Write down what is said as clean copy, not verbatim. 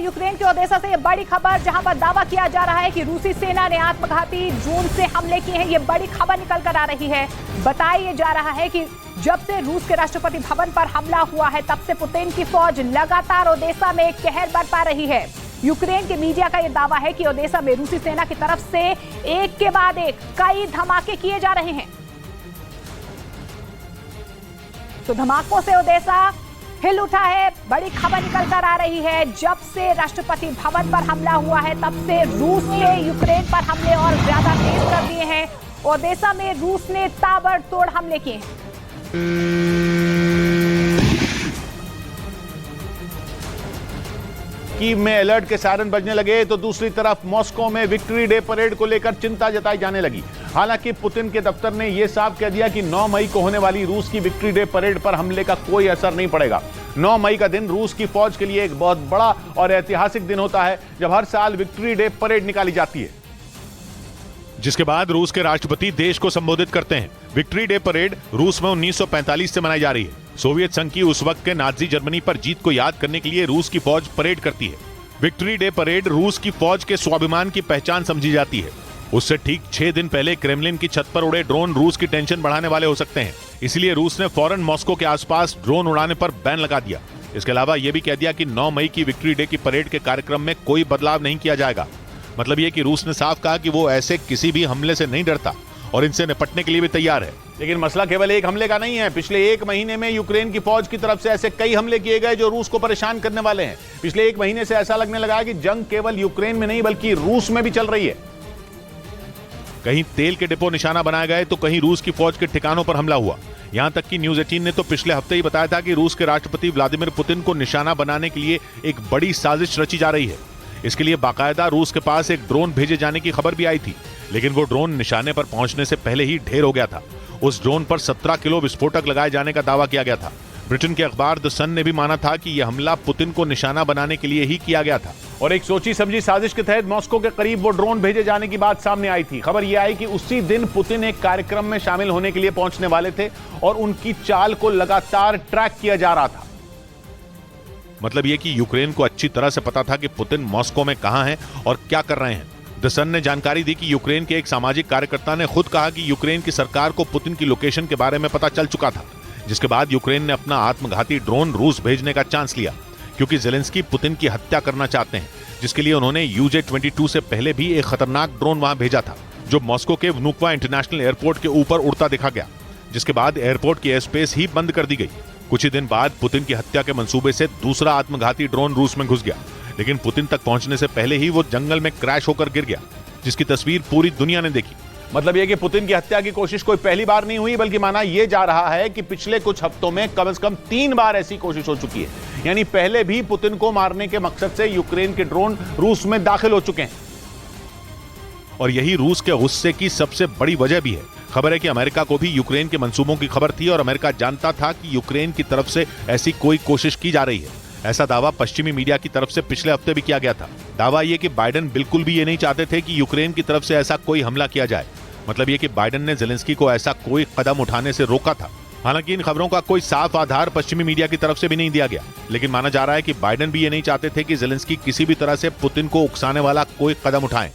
Ukraine के Odesa से ये बड़ी खबर, जहां पर दावा किया जा रहा है कि रूसी सेना ने आत्मघाती ड्रोन से हमले किए हैं। ये बड़ी खबर निकल कर आ रही है। बताया जा रहा है कि जब से रूस के राष्ट्रपति भवन पर हमला हुआ है, तब से पुतिन की फौज लगातार ओडेसा में कहर बरपा रही है। यूक्रेन के मीडिया का यह दावा है कि ओडेसा में रूसी सेना की तरफ से एक के बाद एक कई धमाके किए जा रहे हैं। तो धमाकों से ओडेसा हिल उठा है। बड़ी खबर निकल कर आ रही है, जब से राष्ट्रपति भवन पर हमला हुआ है, तब से रूस ने यूक्रेन पर हमले और ज्यादा तेज कर दिए हैं। ओडेसा में रूस ने ताबड़तोड़ हमले किए हैं। कीव में अलर्ट के सायरन बजने लगे तो दूसरी तरफ मॉस्को में विक्ट्री डे परेड को लेकर चिंता जताई जाने लगी। हालांकि पुतिन के दफ्तर ने यह साफ कह दिया कि 9 मई को होने वाली रूस की विक्ट्री डे परेड पर हमले का कोई असर नहीं पड़ेगा। 9 मई का दिन रूस की फौज के लिए एक बहुत बड़ा और ऐतिहासिक दिन होता है, जब हर साल विक्ट्री डे परेड निकाली जाती है, जिसके बाद रूस के राष्ट्रपति देश को संबोधित करते हैं। विक्ट्री डे परेड रूस में 1945 से मनाई जा रही है। सोवियत संघ की उस वक्त के नाजी जर्मनी पर जीत को याद करने के लिए रूस की फौज परेड करती है। विक्ट्री डे परेड रूस की फौज के स्वाभिमान की पहचान समझी जाती है। उससे ठीक 6 दिन पहले क्रेमलिन की छत पर उड़े ड्रोन रूस की टेंशन बढ़ाने वाले हो सकते हैं, इसलिए रूस ने फौरन मॉस्को के आसपास ड्रोन उड़ाने पर बैन लगा दिया। इसके अलावा यह भी कह दिया कि 9 मई की विक्ट्री डे की परेड के कार्यक्रम में कोई बदलाव नहीं किया जाएगा। मतलब यह कि रूस ने साफ कहा कि वो ऐसे किसी भी हमले से नहीं डरता और इनसे निपटने के लिए भी तैयार है। लेकिन मसला केवल एक हमले का नहीं है। पिछले 1 महीने में यूक्रेन की फौज की तरफ से ऐसे कई हमले किए गए जो रूस को परेशान करने वाले हैं। पिछले 1 महीने से ऐसा लगने लगा है कि जंग केवल यूक्रेन में नहीं बल्कि रूस में भी चल रही है। कहीं तेल के डिपो निशाना बनाए गए तो कहीं रूस की फौज के ठिकानों पर हमला हुआ। यहां तक कि न्यूज 18 ने तो पिछले हफ्ते ही बताया था कि रूस के राष्ट्रपति व्लादिमीर पुतिन को निशाना बनाने के लिए एक बड़ी साजिश रची जा रही है। इसके लिए बाकायदा रूस के पास एक ड्रोन भेजे जाने की खबर भी आई थी, लेकिन वो ड्रोन निशाने पर पहुंचने से पहले ही ढेर हो गया था। उस ड्रोन पर 17 किलो विस्फोटक लगाए जाने का दावा किया गया था। ब्रिटेन के अखबार द सन ने भी माना था कि यह हमला पुतिन को निशाना बनाने के लिए ही किया गया था। और एक सोची समझी साजिश के तहत मॉस्को के करीब वो ड्रोन भेजे जाने की बात सामने आई थी। खबर यह आई कि उसी दिन पुतिन एक कार्यक्रम में शामिल होने के लिए पहुंचने वाले थे और उनकी चाल को लगातार ट्रैक किया जा रहा था। मतलब यह कि यूक्रेन को अच्छी तरह से पता था कि पुतिन मॉस्को में कहां हैं और क्या कर रहे हैं। द सन ने जानकारी दी कि यूक्रेन के एक सामाजिक कार्यकर्ता ने खुद कहा कि यूक्रेन की सरकार को पुतिन की लोकेशन के बारे में पता चल चुका था, जिसके बाद यूक्रेन ने अपना आत्मघाती ड्रोन रूस भेजने का चांस लिया, क्योंकि जेलेंस्की पुतिन की हत्या करना चाहते हैं, जिसके लिए उन्होंने UJ-22 से पहले भी एक खतरनाक ड्रोन वहां भेजा था, जो मॉस्को के वनुकवा इंटरनेशनल एयरपोर्ट के ऊपर उड़ता देखा गया, जिसके बाद एयरपोर्ट की एयर स्पेस ही बंद कर दी गई। कुछ ही दिन बाद पुतिन की हत्या के मंसूबे से दूसरा आत्मघाती ड्रोन रूस में घुस गया, लेकिन पुतिन तक पहुंचने से पहले ही वो जंगल में क्रैश होकर गिर गया, जिसकी तस्वीर पूरी दुनिया ने देखी। मतलब यह कि पुतिन की हत्या की कोशिश कोई पहली बार नहीं हुई, बल्कि माना यह जा रहा है कि पिछले कुछ हफ्तों में कम से कम 3 बार ऐसी कोशिश हो चुकी है। यानी पहले भी पुतिन को मारने के मकसद से यूक्रेन के ड्रोन रूस में दाखिल हो चुके हैं। और यही रूस के गुस्से की सबसे बड़ी वजह भी है। खबर है कि अमेरिका को भी यूक्रेन के मंसूबों की खबर थी और अमेरिका जानता था कि यूक्रेन की तरफ से ऐसी कोई कोशिश की जा रही है। ऐसा दावा पश्चिमी मीडिया की तरफ से पिछले हफ्ते भी किया गया था। दावा यह कि बाइडेन बिल्कुल भी ये नहीं चाहते थे कि यूक्रेन की तरफ से ऐसा कोई हमला किया जाए। मतलब यह कि बाइडेन ने जेलेंस्की को ऐसा कोई कदम उठाने से रोका था। हालांकि इन खबरों का कोई साफ आधार पश्चिमी मीडिया की तरफ से भी नहीं दिया गया, लेकिन माना जा रहा है कि बाइडेन भी ये नहीं चाहते थे कि जेलेंस्की किसी भी तरह से पुतिन को उकसाने वाला कोई कदम उठाएं।